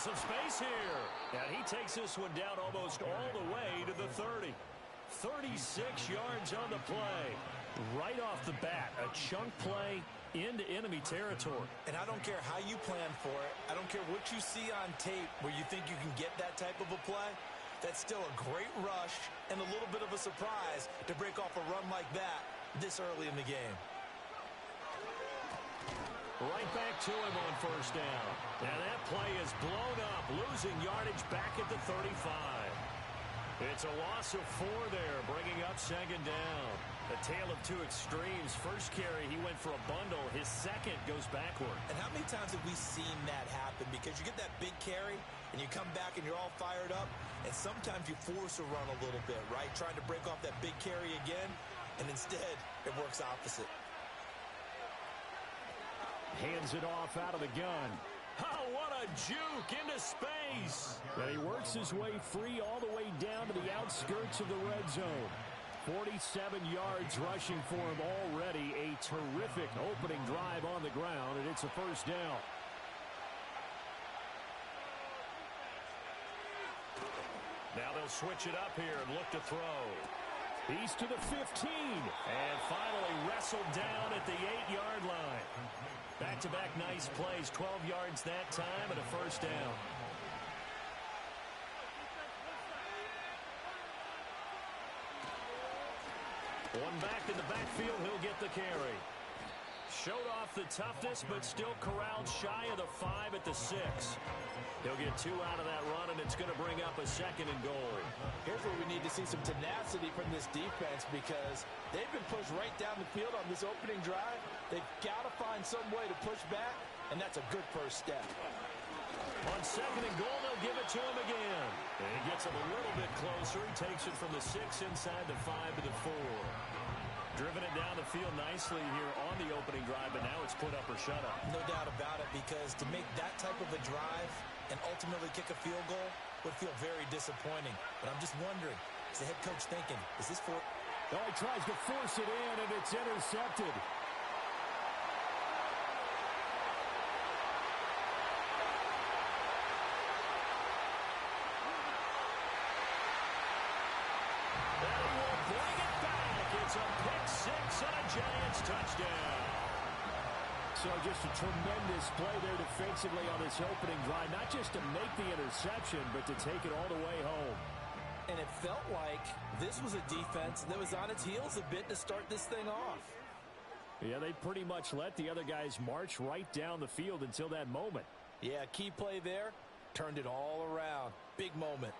some space here. And he takes this one down almost all the way to the 30. 36 yards on the play. Right off the bat, a chunk play into enemy territory. And I don't care how you plan for it. I don't care what you see on tape where you think you can get that type of a play. That's still a great rush and a little bit of a surprise to break off a run like that this early in the game. Right back to him on first down. And that play is blown up, losing yardage back at the 35. It's a loss of 4 there, bringing up second down. A tale of two extremes. First carry, he went for a bundle. His second goes backward. And how many times have we seen that happen? Because you get that big carry, and you come back and you're all fired up, and sometimes you force a run a little bit, right? Trying to break off that big carry again, and instead it works opposite. Hands it off out of the gun. Oh, what a juke into space. And he works his way free all the way down to the outskirts of the red zone. 47 yards rushing for him already. A terrific opening drive on the ground, and it's a first down. Now they'll switch it up here and look to throw. He's to the 15, and finally wrestled down at the 8-yard line. Back-to-back nice plays, 12 yards that time, and a first down. One back in the backfield, he'll get the carry. Showed off the toughness, but still corralled shy of the 5 at the 6. He'll get 2 out of that run, and it's going to bring up a second and goal. Here's where we need to see some tenacity from this defense, because they've been pushed right down the field on this opening drive. They've got to find some way to push back, and that's a good first step. On second and goal, they'll give it to him again. And he gets him a little bit closer. He takes it from the 6 inside the 5 to the 4. Driven it down the field nicely here on the opening drive, but now it's put up or shut up. No doubt about it, because to make that type of a drive and ultimately kick a field goal would feel very disappointing. But I'm just wondering, is the head coach thinking, is this for... Oh, he tries to force it in, and it's intercepted. It's a pick 6 and a Giants touchdown. So just a tremendous play there defensively on this opening drive. Not just to make the interception, but to take it all the way home. And it felt like this was a defense that was on its heels a bit to start this thing off. Yeah, they pretty much let the other guys march right down the field until that moment. Yeah, key play there. Turned it all around. Big moment.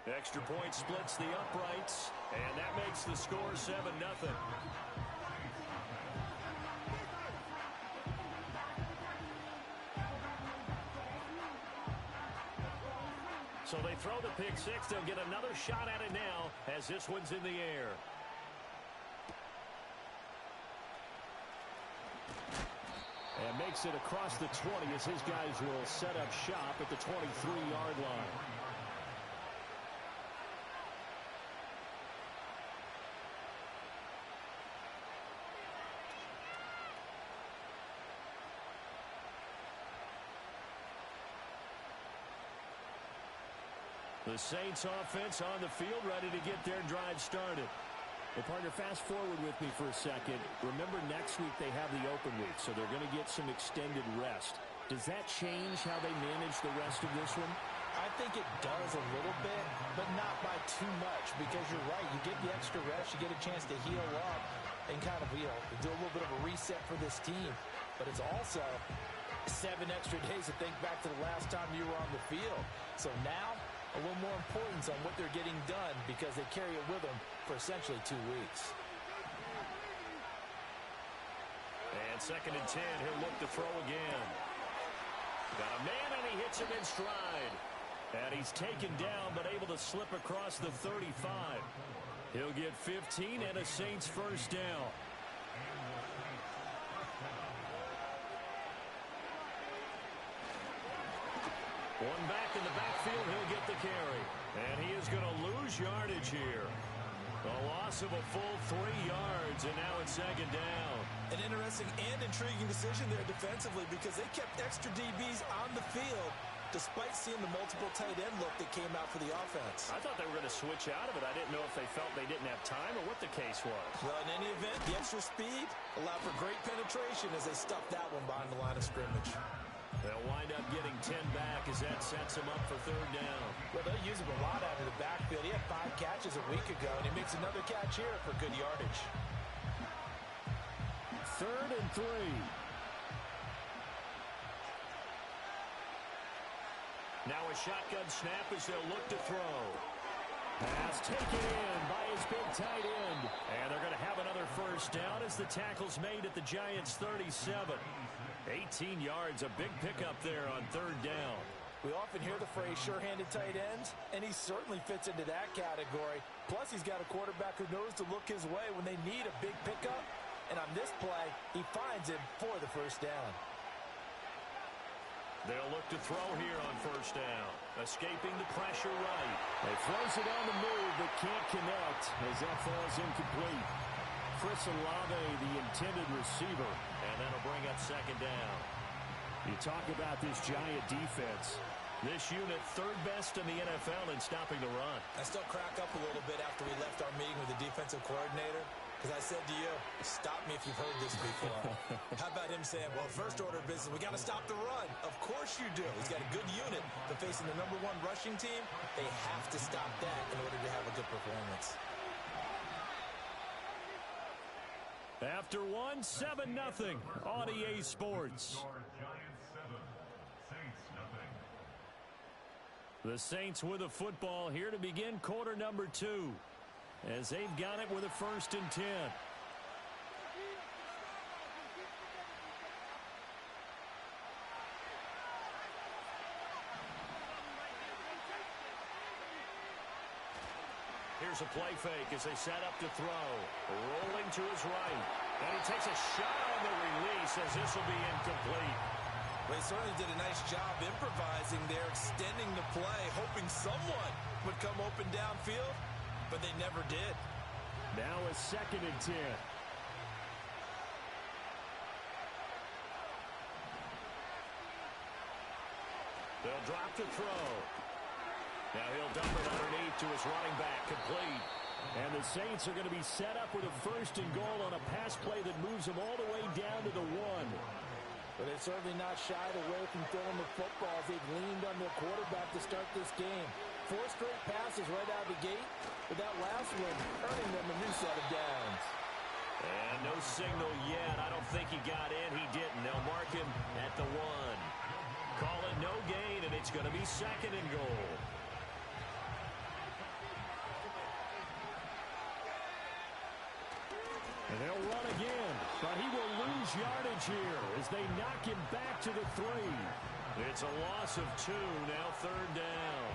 Extra point splits the uprights, and that makes the score 7-0. So they throw the pick 6. They'll get another shot at it now as this one's in the air. And makes it across the 20 as his guys will set up shop at the 23-yard line. The Saints offense on the field, ready to get their drive started. Well, partner, fast forward with me for a second. Remember, next week they have the open week, so they're going to get some extended rest. Does that change how they manage the rest of this one? I think it does a little bit, but not by too much, because you're right. You get the extra rest, you get a chance to heal up and kind of, do a little bit of a reset for this team. But it's also 7 extra days to think back to the last time you were on the field. So now, a little more importance on what they're getting done, because they carry it with them for essentially 2 weeks. And 2nd and 10, he'll look to throw again. Got a man, and he hits him in stride. And he's taken down, but able to slip across the 35. He'll get 15 and a Saints first down. One back in the backfield, he'll get the carry. And he is going to lose yardage here. A loss of a full 3 yards, and now it's second down. An interesting and intriguing decision there defensively because they kept extra DBs on the field despite seeing the multiple tight end look that came out for the offense. I thought they were going to switch out of it. I didn't know if they felt they didn't have time or what the case was. Well, in any event, the extra speed allowed for great penetration as they stuffed that one behind the line of scrimmage. They'll wind up getting 10 back as that sets them up for third down. Well, they'll use him a lot out of the backfield. He had 5 catches a week ago, and he makes another catch here for good yardage. 3rd and 3. Now a shotgun snap as they'll look to throw. Pass taken in by his big tight end. And they're going to have another first down as the tackle's made at the Giants' 37. 18 yards, a big pickup there on third down. We often hear the phrase sure-handed tight ends, and he certainly fits into that category. Plus, he's got a quarterback who knows to look his way when they need a big pickup. And on this play, he finds him for the first down. They'll look to throw here on first down. Escaping the pressure right. They throws it on the move but can't connect as that falls incomplete. Chris Olave, the intended receiver, and that'll bring up second down. You talk about this Giant defense. This unit, 3rd best in the NFL in stopping the run. I still crack up a little bit after we left our meeting with the defensive coordinator because I said to you, stop me if you've heard this before. How about him saying, well, first order of business, we got to stop the run. Of course you do. He's got a good unit, but facing the #1 rushing team, they have to stop that in order to have a good performance. After one, 7-0 on EA Sports. The Saints with a football here to begin quarter number 2 as they've got it with a 1st and 10. Here's a play fake as they set up to throw. Rolling to his right. And he takes a shot on the release as this will be incomplete. They certainly did a nice job improvising there, extending the play, hoping someone would come open downfield, but they never did. Now a 2nd and 10. They'll drop to throw. Now he'll dump it underneath to his running back, complete. And the Saints are going to be set up with a 1st and goal on a pass play that moves them all the way down to the 1. But they're certainly not shied away from throwing the football as they've leaned on their quarterback to start this game. 4 straight passes right out of the gate, with that last one earning them a new set of downs. And no signal yet. I don't think he got in. He didn't. They'll mark him at the 1. Call it no gain, and it's going to be 2nd and goal. And they'll run again, but he will lose yardage here as they knock him back to the 3. It's a loss of 2, now 3rd down.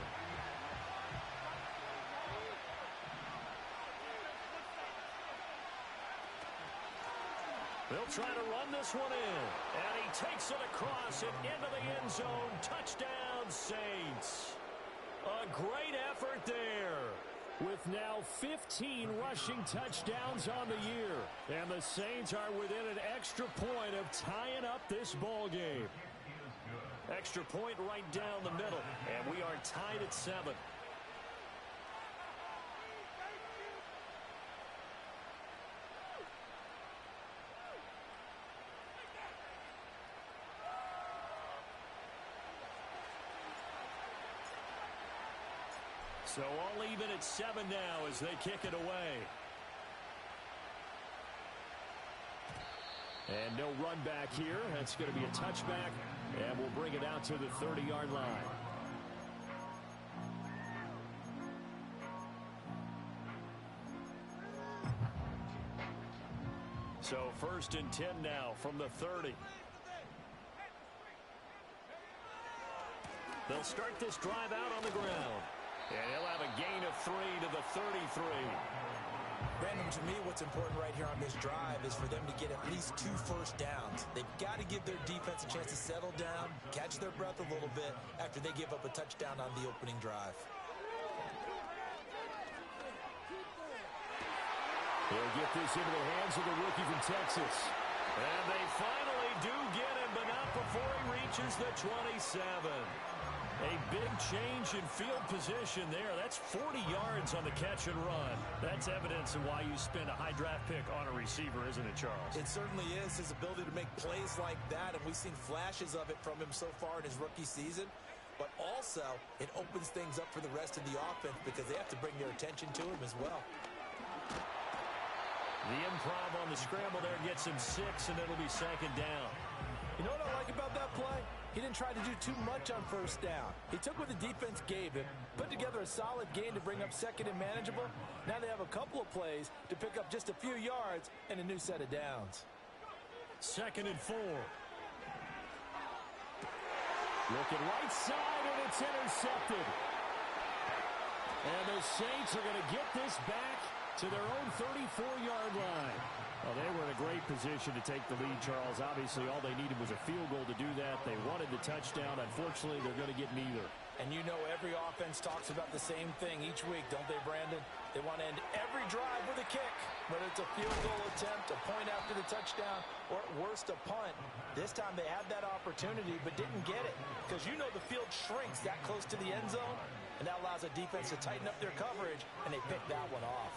They'll try to run this one in, and he takes it across and into the end zone. Touchdown, Saints. A great effort there. With now 15 rushing touchdowns on the year. And the Saints are within an extra point of tying up this ball game. Extra point right down the middle. And we are tied at 7. So all even at 7 now as they kick it away. And no run back here. That's going to be a touchback. And we'll bring it out to the 30-yard line. So 1st and 10 now from the 30. They'll start this drive out on the ground. And he'll have a gain of 3 to the 33. Brandon, to me, what's important right here on this drive is for them to get at least 2 first downs. They've got to give their defense a chance to settle down, catch their breath a little bit after they give up a touchdown on the opening drive. He'll get this into the hands of the rookie from Texas. And they finally do get him, but not before he reaches the 27. A big change in field position there. That's 40 yards on the catch and run. That's evidence of why you spend a high draft pick on a receiver, isn't it, Charles? It certainly is, his ability to make plays like that, and we've seen flashes of it from him so far in his rookie season. But also, it opens things up for the rest of the offense because they have to bring their attention to him as well. The improv on the scramble there gets him 6, and it'll be second down. You know what I like about that play? He didn't try to do too much on first down. He took what the defense gave him, put together a solid gain to bring up second and manageable. Now they have a couple of plays to pick up just a few yards and a new set of downs. 2nd and 4. Looking right side, and it's intercepted. And the Saints are going to get this back to their own 34-yard line. Well, they were in a great position to take the lead, Charles. Obviously, all they needed was a field goal to do that. They wanted the touchdown. Unfortunately, they're going to get neither. And you know every offense talks about the same thing each week, don't they, Brandon? They want to end every drive with a kick, whether it's a field goal attempt, a point after the touchdown, or at worst, a punt. This time they had that opportunity but didn't get it because you know the field shrinks that close to the end zone, and that allows a defense to tighten up their coverage, and they picked that one off.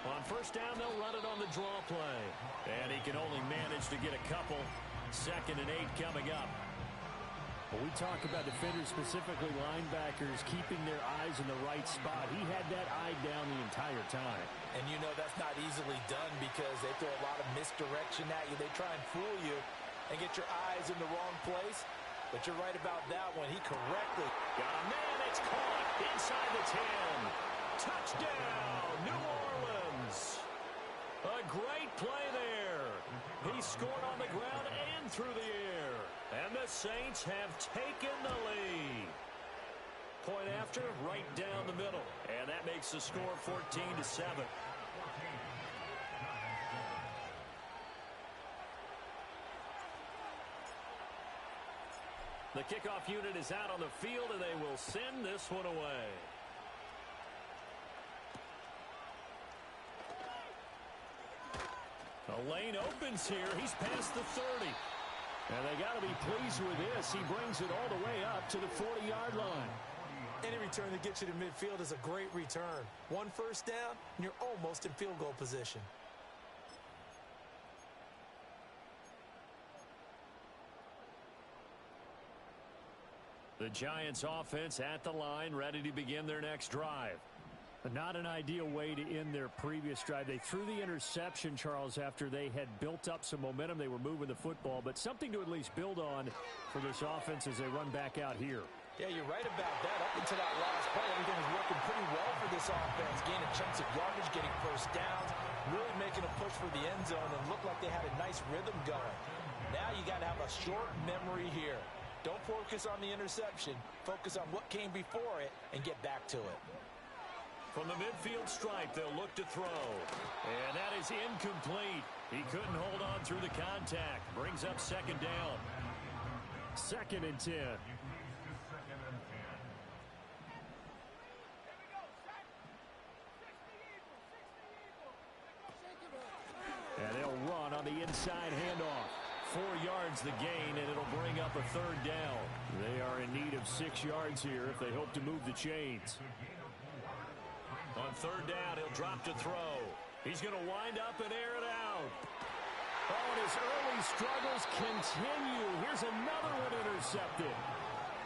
On first down, they'll run it on the draw play. And he can only manage to get a couple. 2nd and 8 coming up. Well, we talk about defenders, specifically linebackers, keeping their eyes in the right spot. He had that eye down the entire time. And you know that's not easily done because they throw a lot of misdirection at you. They try and fool you and get your eyes in the wrong place. But you're right about that one. He correctly got a man. It's caught inside the 10. Touchdown, New Orleans. A great play there. He scored on the ground and through the air. And the Saints have taken the lead. Point after, right down the middle. And that makes the score 14-7. The kickoff unit is out on the field, and they will send this one away. The lane opens here. He's past the 30. And they got to be pleased with this. He brings it all the way up to the 40-yard line. Any return that gets you to midfield is a great return. One first down, and you're almost in field goal position. The Giants offense at the line, ready to begin their next drive. Not an ideal way to end their previous drive. They threw the interception, Charles, after they had built up some momentum. They were moving the football, but something to at least build on for this offense as they run back out here. Yeah, you're right about that. Up until that last play, everything was working pretty well for this offense. Gaining chunks of yardage, getting first downs, really making a push for the end zone, and looked like they had a nice rhythm going. Now you got to have a short memory here. Don't focus on the interception. Focus on what came before it and get back to it. From the midfield stripe, they'll look to throw. And that is incomplete. He couldn't hold on through the contact. Brings up second down. 2nd and 10. And they'll run on the inside handoff. 4 yards the gain, and it'll bring up a third down. They are in need of 6 yards here if they hope to move the chains. On third down, he'll drop to throw. He's going to wind up and air it out. Oh, and his early struggles continue. Here's another one intercepted.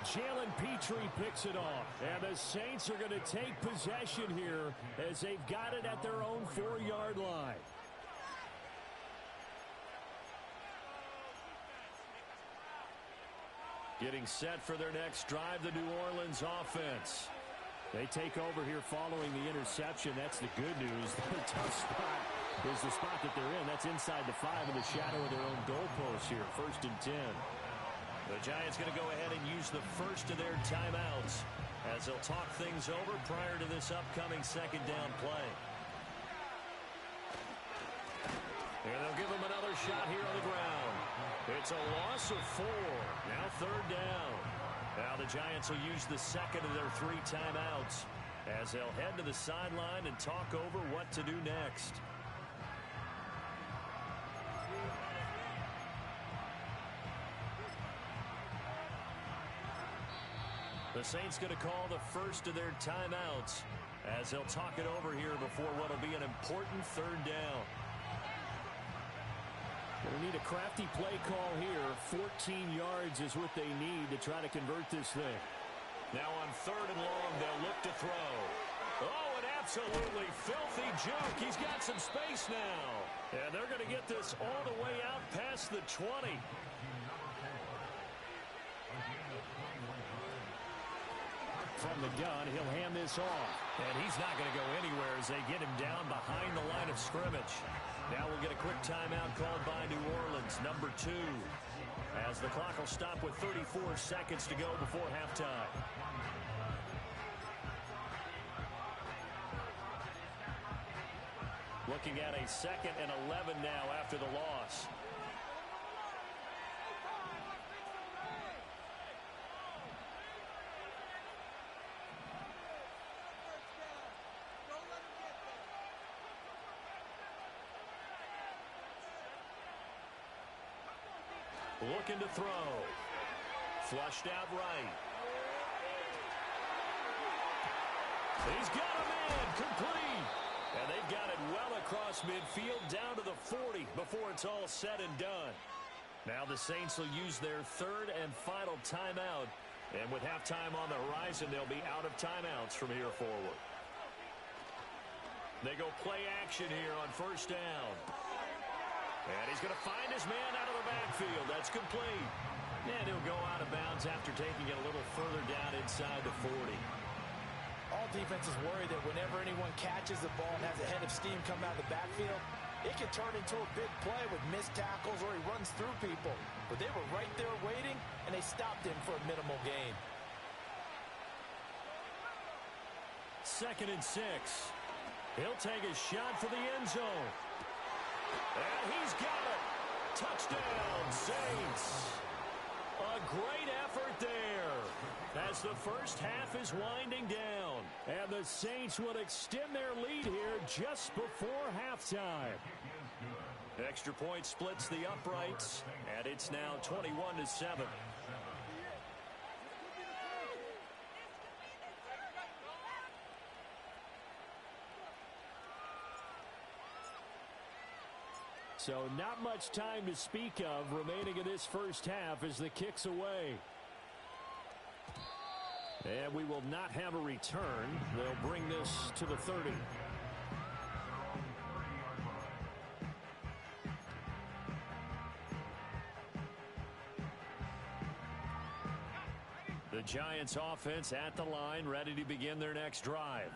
Jalen Petrie picks it off. And the Saints are going to take possession here as they've got it at their own 4-yard line. Getting set for their next drive, the New Orleans offense. They take over here following the interception. That's the good news. The tough spot is the spot that they're in. That's inside the 5 in the shadow of their own goalpost here. 1st and 10. The Giants going to go ahead and use the first of their timeouts as they'll talk things over prior to this upcoming second down play. And they'll give him another shot here on the ground. It's a loss of 4. Now third down. Now the Giants will use the second of their 3 timeouts as they'll head to the sideline and talk over what to do next. The Saints going to call the first of their timeouts as they'll talk it over here before what will be an important third down. Going to need a crafty play call here. 14 yards is what they need to try to convert this thing. Now on third and long, they'll look to throw. Oh, an absolutely filthy juke. He's got some space now. And they're going to get this all the way out past the 20. From the gun, he'll hand this off. And he's not going to go anywhere as they get him down behind the line of scrimmage. Now we'll get a quick timeout called by New Orleans, number 2. As the clock will stop with 34 seconds to go before halftime. Looking at a 2nd and 11 now after the loss. Looking to throw. Flushed out right. He's got a man complete. And they've got it well across midfield down to the 40 before it's all said and done. Now the Saints will use their 3rd and final timeout. And with halftime on the horizon, they'll be out of timeouts from here forward. They go play action here on first down. And he's going to find his man out of the backfield. That's complete. And he'll go out of bounds after taking it a little further down inside the 40. All defenses worry that whenever anyone catches the ball and has a head of steam come out of the backfield, it can turn into a big play with missed tackles or he runs through people. But they were right there waiting, and they stopped him for a minimal gain. 2nd and 6. He'll take a shot for the end zone. And he's got it. Touchdown, Saints. A great effort there as the first half is winding down. And the Saints will extend their lead here just before halftime. Extra point splits the uprights, and it's now 21-7. So not much time to speak of remaining in this first half as the kick's away. And we will not have a return. They'll bring this to the 30. The Giants offense at the line, ready to begin their next drive.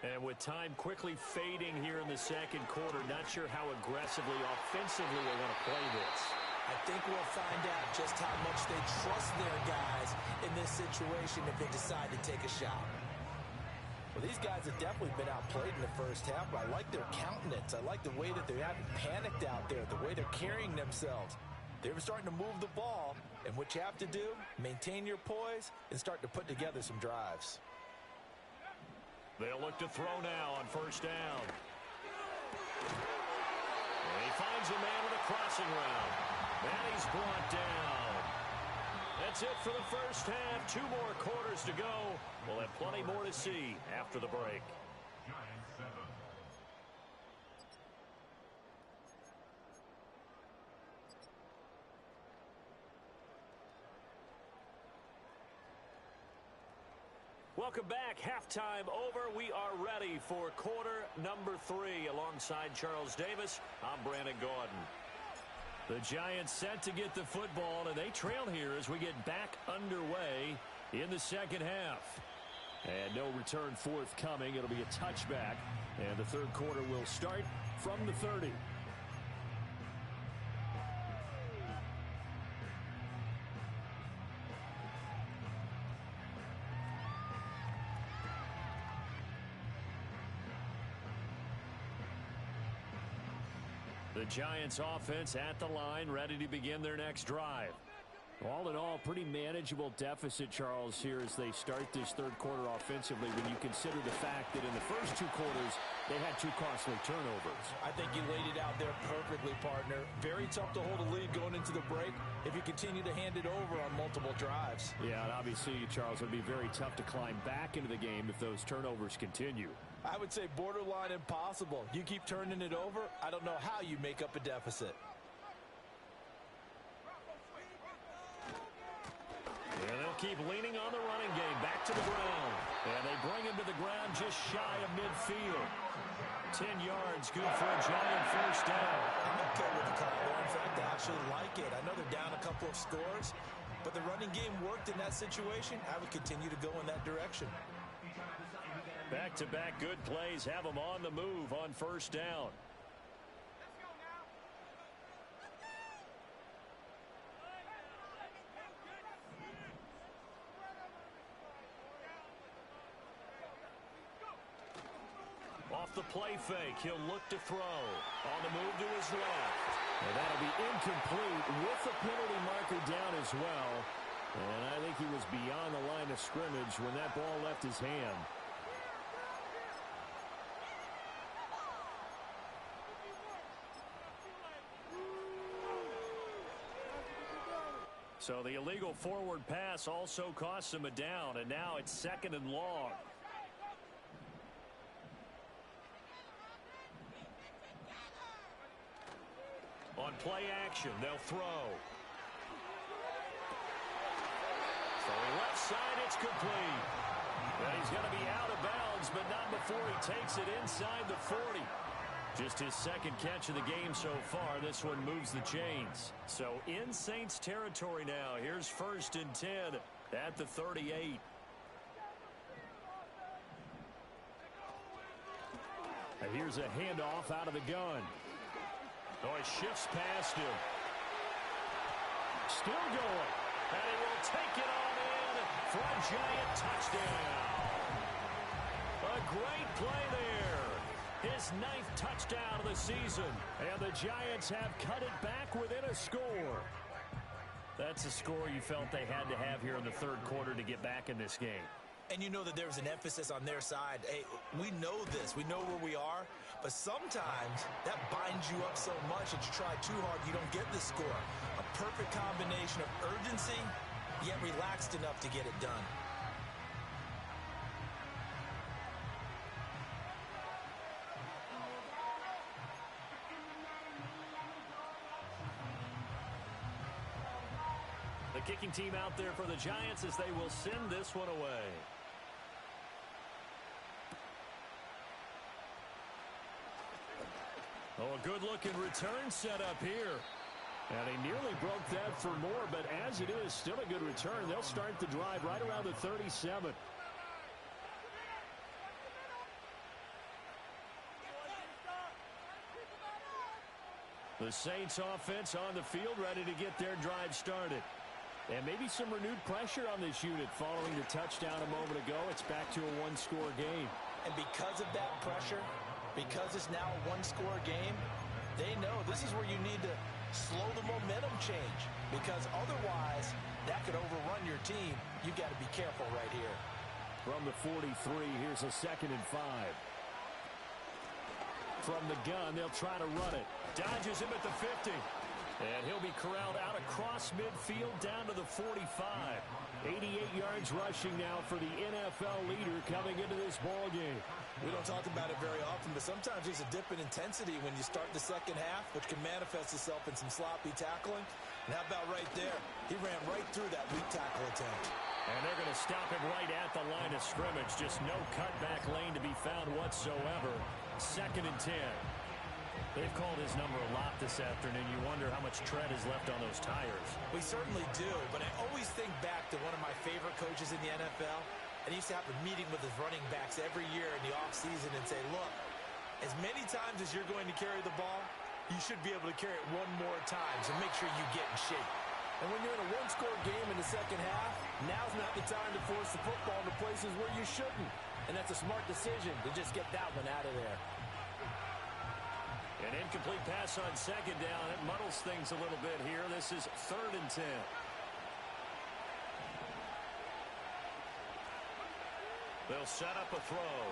And with time quickly fading here in the second quarter, not sure how aggressively, offensively they want to play this. I think we'll find out just how much they trust their guys in this situation if they decide to take a shot. Well, these guys have definitely been outplayed in the first half, but I like their countenance. I like the way that they haven't panicked out there, the way they're carrying themselves. They were starting to move the ball, and what you have to do, maintain your poise and start to put together some drives. They'll look to throw now on first down. And he finds a man with a crossing route. And he's brought down. That's it for the first half. 2 more quarters to go. We'll have plenty more to see after the break. Welcome back. Halftime over. We are ready for quarter number 3. Alongside Charles Davis, I'm Brandon Gordon. The Giants set to get the football, and they trail here as we get back underway in the second half. And no return forthcoming. It'll be a touchback, and the third quarter will start from the 30. The The Giants offense at the line, ready to begin their next drive. All in all, pretty manageable deficit, Charles, here as they start this third quarter offensively when you consider the fact that in the first two quarters, they had two costly turnovers. I think you laid it out there perfectly, partner. Very tough to hold a lead going into the break if you continue to hand it over on multiple drives. Yeah, and obviously, Charles, it would be very tough to climb back into the game if those turnovers continue. I would say borderline impossible. You keep turning it over, I don't know how you make up a deficit. And they'll keep leaning on the running game. Back to the ground. And they bring him to the ground just shy of midfield. 10 yards, good for a Giant first down. I'm okay with the call there. In fact, I actually like it. I know they're down a couple of scores, but the running game worked in that situation. I would continue to go in that direction. Back-to-back good plays have them on the move on first down. Off the play fake, he'll look to throw. On the move to his left. And that'll be incomplete with the penalty marker down as well. And I think he was beyond the line of scrimmage when that ball left his hand. So the illegal forward pass also costs him a down, and now it's 2nd and long. On play action, they'll throw. Throwing left side, it's complete. And he's going to be out of bounds, but not before he takes it inside the 40. Just his second catch of the game so far. This one moves the chains. So in Saints territory now. Here's 1st and 10 at the 38. And here's a handoff out of the gun. Oh, he shifts past him. Still going. And he will take it on in for a Giant touchdown. A great play there. His 9th touchdown of the season. And the Giants have cut it back within a score. That's a score you felt they had to have here in the third quarter to get back in this game. And you know that there's an emphasis on their side. Hey, we know this. We know where we are. But sometimes that binds you up so much that you try too hard, you don't get the score. A perfect combination of urgency, yet relaxed enough to get it done. The kicking team out there for the Giants as they will send this one away. Oh, a good-looking return set up here. And he nearly broke that for more, but as it is, still a good return. They'll start the drive right around the 37. The Saints offense on the field, ready to get their drive started. And maybe some renewed pressure on this unit following the touchdown a moment ago. It's back to a one-score game. And because of that pressure, because it's now a one-score game, they know this is where you need to slow the momentum change. Because otherwise, that could overrun your team. You've got to be careful right here. From the 43, here's a 2nd and 5. From the gun, they'll try to run it. Dodges him at the 50. And he'll be corralled out across midfield down to the 45. 88 yards rushing now for the NFL leader coming into this ball game. We don't talk about it very often, but sometimes there's a dip in intensity when you start the second half, which can manifest itself in some sloppy tackling. And how about right there? He ran right through that weak tackle attempt. And they're going to stop him right at the line of scrimmage. Just no cutback lane to be found whatsoever. 2nd and 10. They've called his number a lot this afternoon. You wonder how much tread is left on those tires. We certainly do, but I always think back to one of my favorite coaches in the NFL. And he used to have a meeting with his running backs every year in the offseason and say, look, as many times as you're going to carry the ball, you should be able to carry it one more time, so make sure you get in shape. And when you're in a one-score game in the second half, now's not the time to force the football into places where you shouldn't. And that's a smart decision to just get that one out of there. An incomplete pass on second down. It muddles things a little bit here. This is 3rd and 10. They'll set up a throw.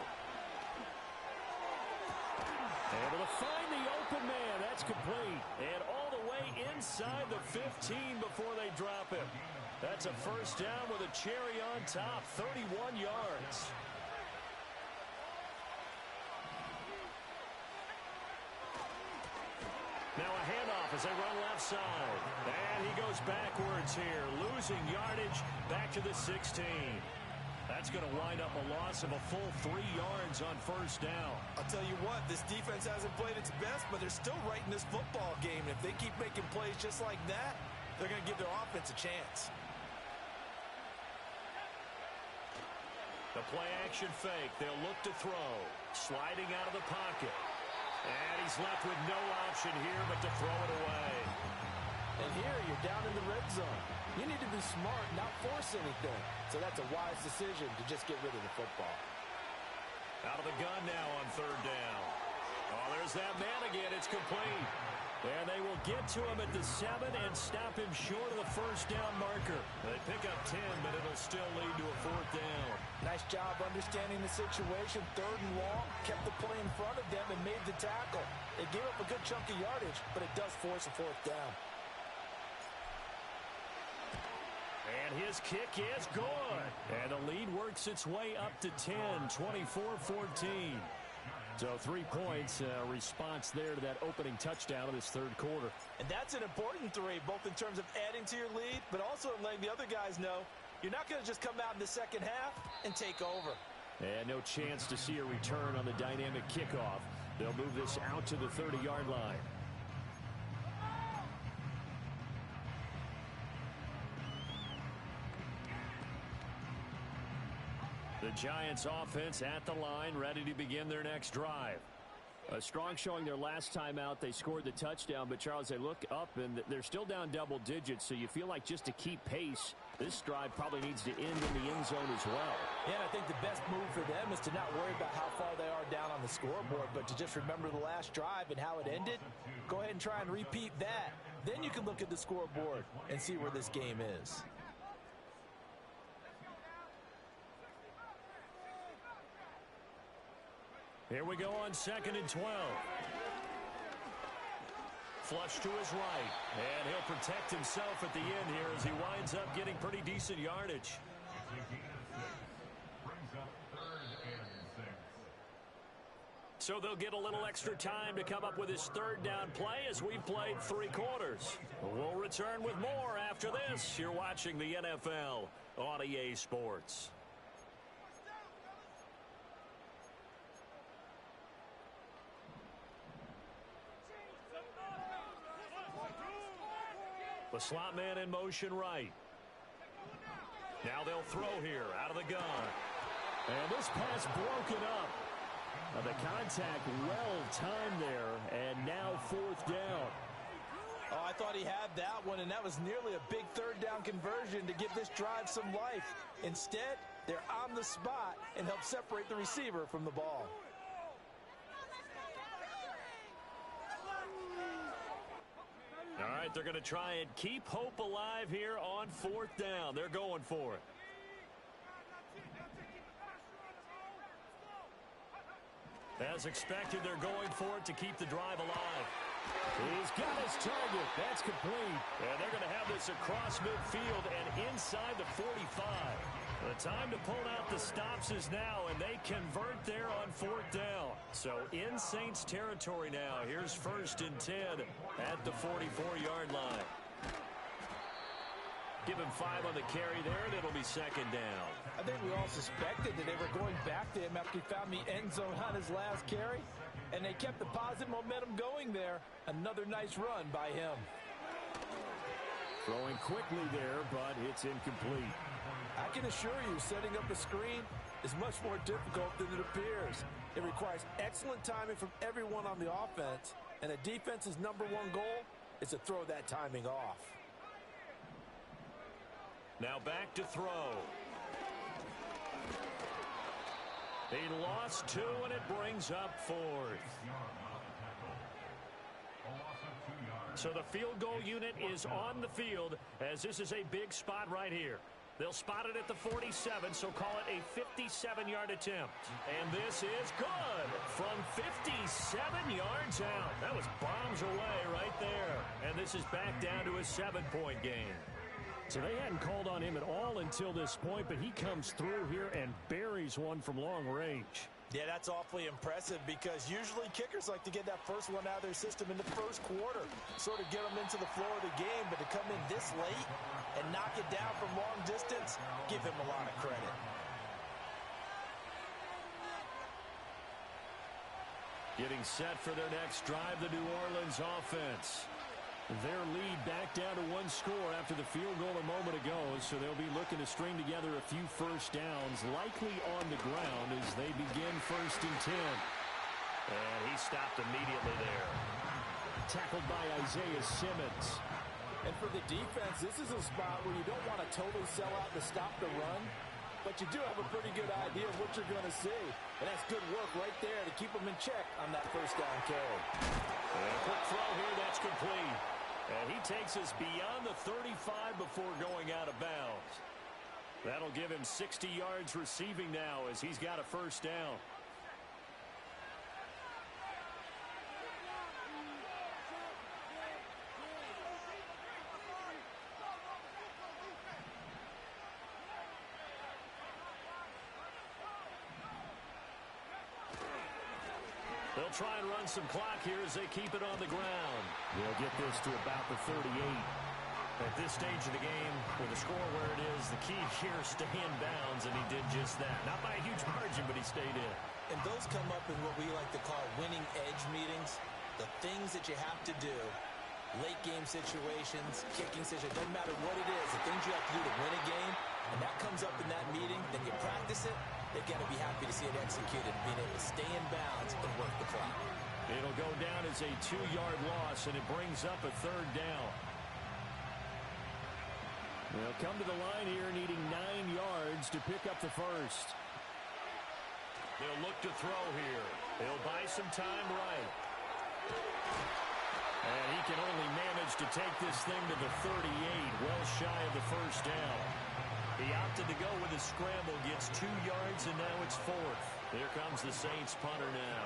Able to find the open man. That's complete. And all the way inside the 15 before they drop him. That's a first down with a cherry on top. 31 yards. Now a handoff as they run left side. And he goes backwards here, losing yardage back to the 16. That's going to wind up a loss of a full 3 yards on first down. I'll tell you what, this defense hasn't played its best, but they're still right in this football game. If they keep making plays just like that, they're going to give their offense a chance. The play action fake. They'll look to throw. Sliding out of the pocket. And he's left with no option here but to throw it away. And here you're down in the red zone. You need to be smart, not force anything. So that's a wise decision to just get rid of the football. Out of the gun now on 3rd down. Oh, there's that man again. It's complete. And they will get to him at the 7 and stop him short of the first down marker. They pick up 10, but it'll still lead to a 4th down. Nice job understanding the situation. 3rd and long, kept the play in front of them and made the tackle. They gave up a good chunk of yardage, but it does force a 4th down. And his kick is good. And the lead works its way up to 10, 24-14. So 3 points, response there to that opening touchdown of this 3rd quarter. And that's an important 3, both in terms of adding to your lead, but also letting the other guys know you're not going to just come out in the second half and take over. And no chance to see a return on the dynamic kickoff. They'll move this out to the 30-yard line. The Giants offense at the line, ready to begin their next drive. A strong showing their last time out. They scored the touchdown, but Charles, they look up and they're still down double digits, so you feel like just to keep pace, this drive probably needs to end in the end zone as well. Yeah, and I think the best move for them is to not worry about how far they are down on the scoreboard, but to just remember the last drive and how it ended. Go ahead and try and repeat that. Then you can look at the scoreboard and see where this game is. Here we go on 2nd and 12. Flush to his right. And he'll protect himself at the end here as he winds up getting pretty decent yardage. So they'll get a little extra time to come up with his 3rd down play as we've played 3 quarters. We'll return with more after this. You're watching the NFL on EA Sports. The slot man in motion right. Now they'll throw here out of the gun. And this pass broken up. The contact well timed there, and now 4th down. Oh, I thought he had that one, and that was nearly a big 3rd down conversion to give this drive some life. Instead, they're on the spot and help separate the receiver from the ball. All right, they're going to try and keep hope alive here on 4th down. They're going for it. As expected, they're going for it to keep the drive alive. He's got his target. That's complete. And they're going to have this across midfield and inside the 45. The time to pull out the stops is now, and they convert there on 4th down. So in Saints territory now. Here's 1st and 10 at the 44-yard line. Give him 5 on the carry there, and it'll be 2nd down. I think we all suspected that they were going back to him after he found the end zone on his last carry, and they kept the positive momentum going there. Another nice run by him. Throwing quickly there, but it's incomplete. I can assure you, setting up a screen is much more difficult than it appears. It requires excellent timing from everyone on the offense, and a defense's #1 goal is to throw that timing off. Now back to throw. He lost 2, and it brings up 4th. So the field goal unit is on the field as this is a big spot right here. They'll spot it at the 47, so call it a 57-yard attempt. And this is good from 57 yards out. That was bombs away right there. And this is back down to a 7-point game. So they hadn't called on him at all until this point, but he comes through here and buries one from long range. Yeah, that's awfully impressive because usually kickers like to get that first one out of their system in the first quarter, sort of get them into the flow of the game, but to come in this late and knock it down from long distance, give him a lot of credit. Getting set for their next drive, the New Orleans offense. Their lead back down to one score after the field goal a moment ago, so they'll be looking to string together a few first downs, likely on the ground as they begin 1st and 10. And he stopped immediately there. Tackled by Isaiah Simmons. And for the defense, this is a spot where you don't want to totally sell out to stop the run, but you do have a pretty good idea of what you're going to see. And that's good work right there to keep them in check on that first down carry. And a quick throw here, that's complete. And he takes us beyond the 35 before going out of bounds. That'll give him 60 yards receiving now as he's got a first down. They'll try and run some clock here as they keep it on the ground. They'll get this to about the 38. At this stage of the game, with the score where it is, the key here is stay in bounds, and he did just that. Not by a huge margin, but he stayed in. And those come up in what we like to call winning edge meetings. The things that you have to do, late game situations, kicking situations, doesn't matter what it is, the things you have to do to win a game, and that comes up in that meeting, then you practice it. They've got to be happy to see it executed, being able to stay in bounds and work the clock. It'll go down as a 2-yard loss, and it brings up a 3rd down. They'll come to the line here needing 9 yards to pick up the first. They'll look to throw here. They'll buy some time right. And he can only manage to take this thing to the 38, well shy of the first down. He opted to go with a scramble, gets 2 yards, and now it's 4th. Here comes the Saints punter now.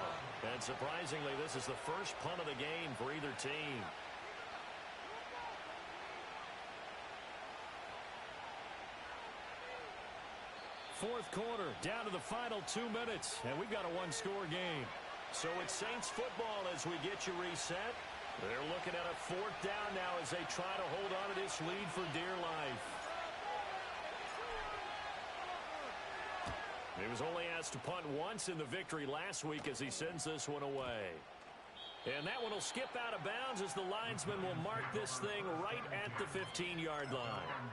And surprisingly, this is the first punt of the game for either team. Fourth quarter, down to the final 2 minutes, and we've got a one-score game. So it's Saints football as we get you reset. They're looking at a 4th down now as they try to hold on to this lead for dear life. He was only asked to punt once in the victory last week as he sends this one away. And that one will skip out of bounds as the linesman will mark this thing right at the 15-yard line.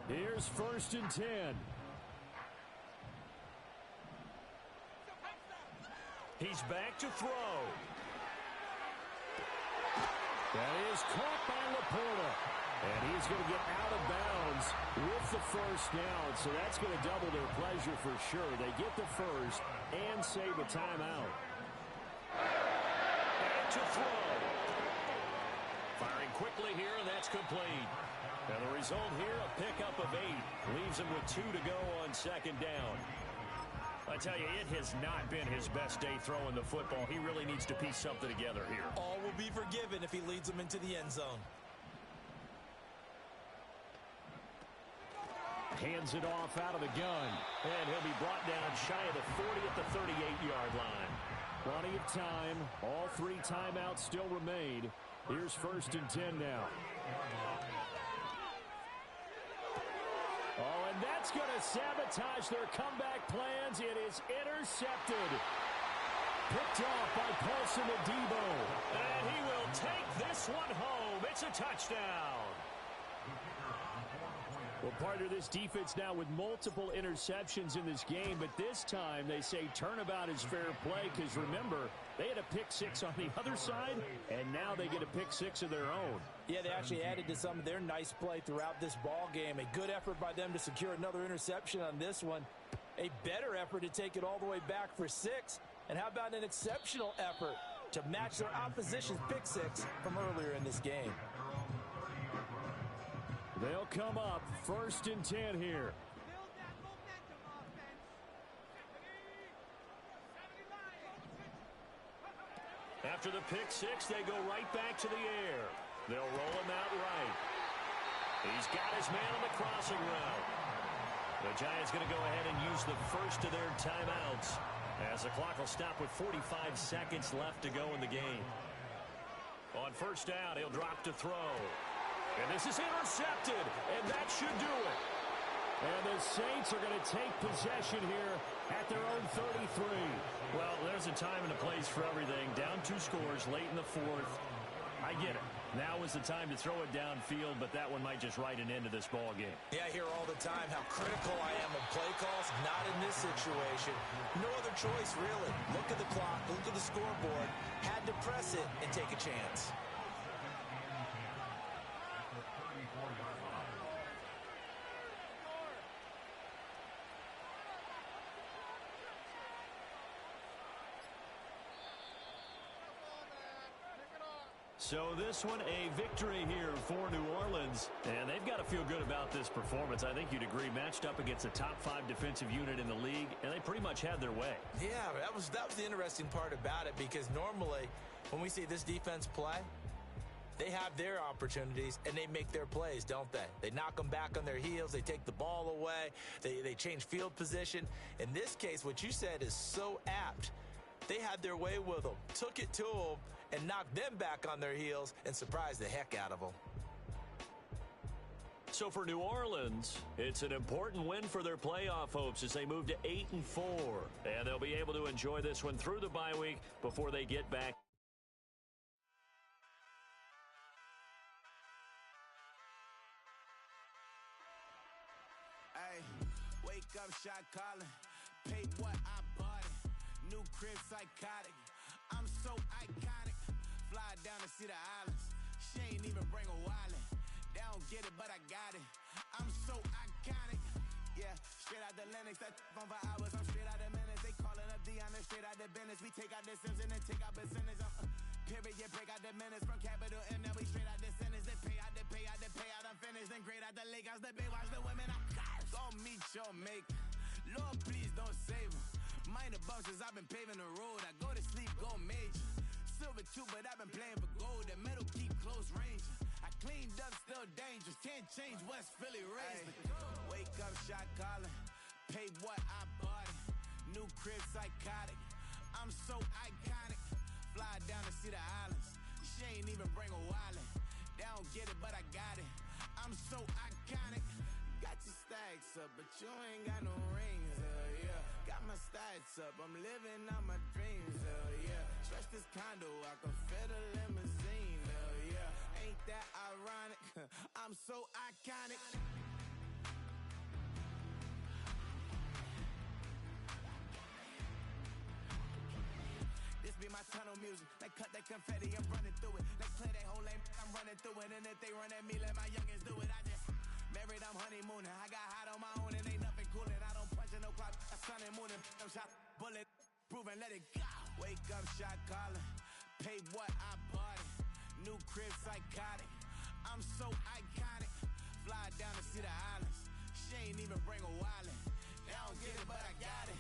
Here's 1st and 10. He's back to throw. That is caught by Laporta. And he's going to get out of bounds with the first down. So that's going to double their pleasure for sure. They get the first and save a timeout. And to throw. Firing quickly here, and that's complete. And the result here, a pickup of 8. Leaves him with 2 to go on 2nd down. I tell you, it has not been his best day throwing the football. He really needs to piece something together here. All will be forgiven if he leads them into the end zone. Hands it off out of the gun. And he'll be brought down shy of the 40 at the 38-yard line. Plenty of time. All 3 timeouts still remain. Here's 1st and 10 now. Oh, and that's going to sabotage their comeback plans. It is intercepted. Picked off by Paulson Adebo. And he will take this one home. It's a touchdown. Well, partner, this defense now with multiple interceptions in this game, but this time they say turnabout is fair play because, remember, they had a pick 6 on the other side, and now they get a pick 6 of their own. Yeah, they actually added to some of their nice play throughout this ball game. A good effort by them to secure another interception on this one. A better effort to take it all the way back for 6. And how about an exceptional effort to match their opposition's pick six from earlier in this game. They'll come up 1st and 10 here. After the pick six, they go right back to the air. They'll roll him out right. He's got his man on the crossing route. The Giants going to go ahead and use the first of their timeouts, as the clock will stop with 45 seconds left to go in the game. On 1st down, he'll drop to throw. And this is intercepted, and that should do it. And the Saints are going to take possession here at their own 33. Well, there's a time and a place for everything. Down 2 scores late in the 4th. I get it. Now is the time to throw it downfield, but that one might just write an end to this ball game. Yeah, I hear all the time how critical I am of play calls. Not in this situation. No other choice, really. Look at the clock, look at the scoreboard. Had to press it and take a chance. So this one, a victory here for New Orleans, and they've got to feel good about this performance. I think you'd agree, matched up against a top 5 defensive unit in the league, and they pretty much had their way. Yeah, that was the interesting part about it, because normally when we see this defense play, they have their opportunities and they make their plays, don't they? They knock them back on their heels, they take the ball away, they change field position. In this case, what you said is so apt. They had their way with them, took it to them, and knocked them back on their heels and surprised the heck out of them. So for New Orleans, it's an important win for their playoff hopes as they move to 8-4. And they'll be able to enjoy this one through the bye week before they get back. Hey, wake up, shot calling. Pay what I bought it. New crib psychotic. I'm so iconic. Fly down to see the islands. She ain't even bring a wallet. They don't get it, but I got it. I'm so iconic. Yeah, straight out the Lennox. That phone for hours. I'm straight out the minutes. They calling up Mddn. Straight out the business. We take out the Sims and then take out percentage. Period, yeah, break out the minutes from capital M. Now we straight out the sentence. They pay out, they pay out, they pay out. I'm finished. Then grade out the lake house. The bay watch the women. I'm gon' meet your maker. Lord, please don't save them. Minor bumps as I've been paving the road. I go to sleep, go major. Silver too, but I've been playing for gold. The metal keep close range. I cleaned up, still dangerous. Can't change West Philly raised. Wake up, shot calling. Pay what I bought it. New crib psychotic. I'm so iconic. Fly down to see the islands. She ain't even bring a wallet. They don't get it, but I got it. I'm so iconic. Got your stacks up, but you ain't got no rings, yeah. Got my stats up, I'm living out my dreams, yeah. Stretch this condo, I can fit a limousine, yeah. Ain't that ironic? I'm so iconic. This be my tunnel music. They cut that confetti, I'm running through it. They clear that whole lane, I'm running through it. And if they run at me, let my youngins do it. I just married, I'm honeymooning. I got hot on my own and ain't nothing coolin'. I don't punch in no clock, I sun and moon and I'm shot bullet. Proven, let it go. Wake up, shot calling. Pay what I bought it. New crib psychotic. I'm so iconic. Fly down to see the islands. She ain't even bring a wallet. They don't get it, but I got it.